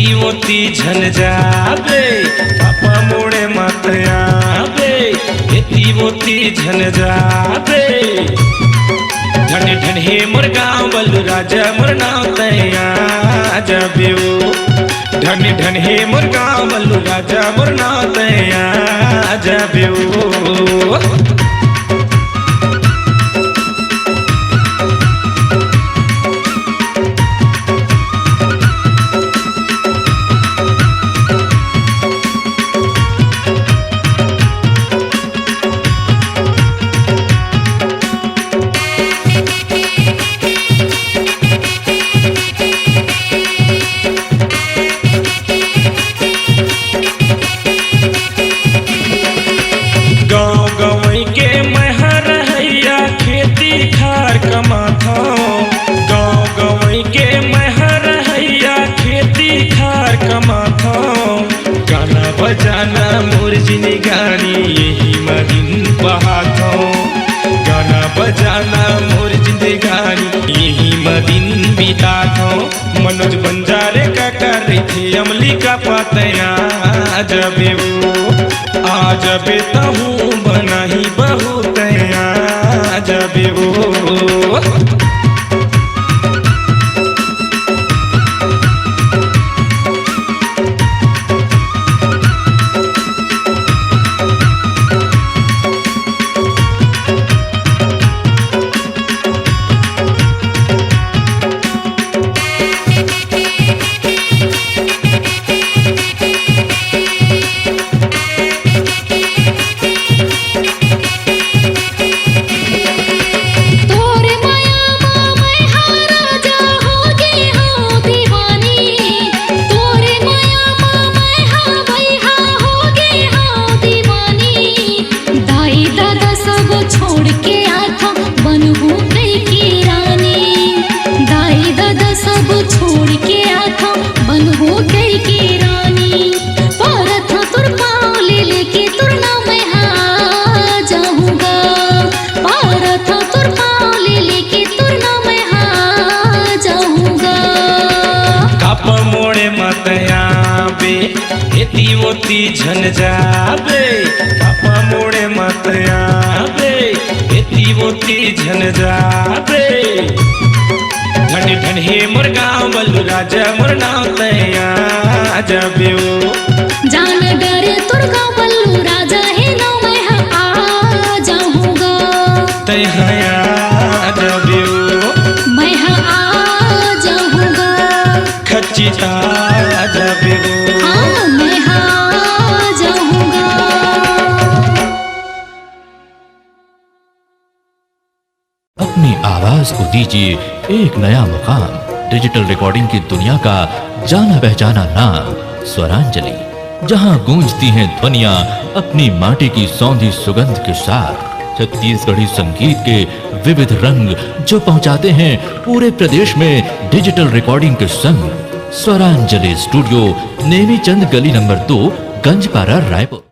एतीवोती झन जाबे बापा मोड़े मातयाबे एतीवोती झन जाबे धन धन हे मोर गाँव बल्लू राजा मोर नाव तया जाबे ओ धन धन हे मोर गाँव बल्लू राजा मोर नाव तया जाबे ओ। बजाना मोर जिंदगानी यही मदिन बहातो गाना बजाना मोर जिंदगानी यही मदिन बितातो मनोज बंजारे का कर रही थी अमली का पातया जबे वो आ जबे तहूँ बना ही बहुत जबे वो। एतीवोती झन जाबे बापा मोड़े मातयाबे एतीवोती झन जाबे धन धन हे मोर गाँव बल्लू राजा मोर नाव तया जाबे ओ जान डरे तुर गाँव बल्लू राजा है नाव मैं आ जाऊंगा तया जाबे ओ मैं आ जाऊंगा खचिता जाबे ओ अपनी आवाज को दीजिए एक नया मुकाम। डिजिटल रिकॉर्डिंग की दुनिया का जाना पहचाना नाम स्वरांजलि, जहां गूंजती हैं ध्वनियां अपनी माटी की सौंधी सुगंध के साथ। छत्तीसगढ़ी संगीत के विविध रंग जो पहुंचाते हैं पूरे प्रदेश में डिजिटल रिकॉर्डिंग के संग। स्वरांजलि स्टूडियो नेमीचंद गली नंबर 2 गंजपारा रायपुर।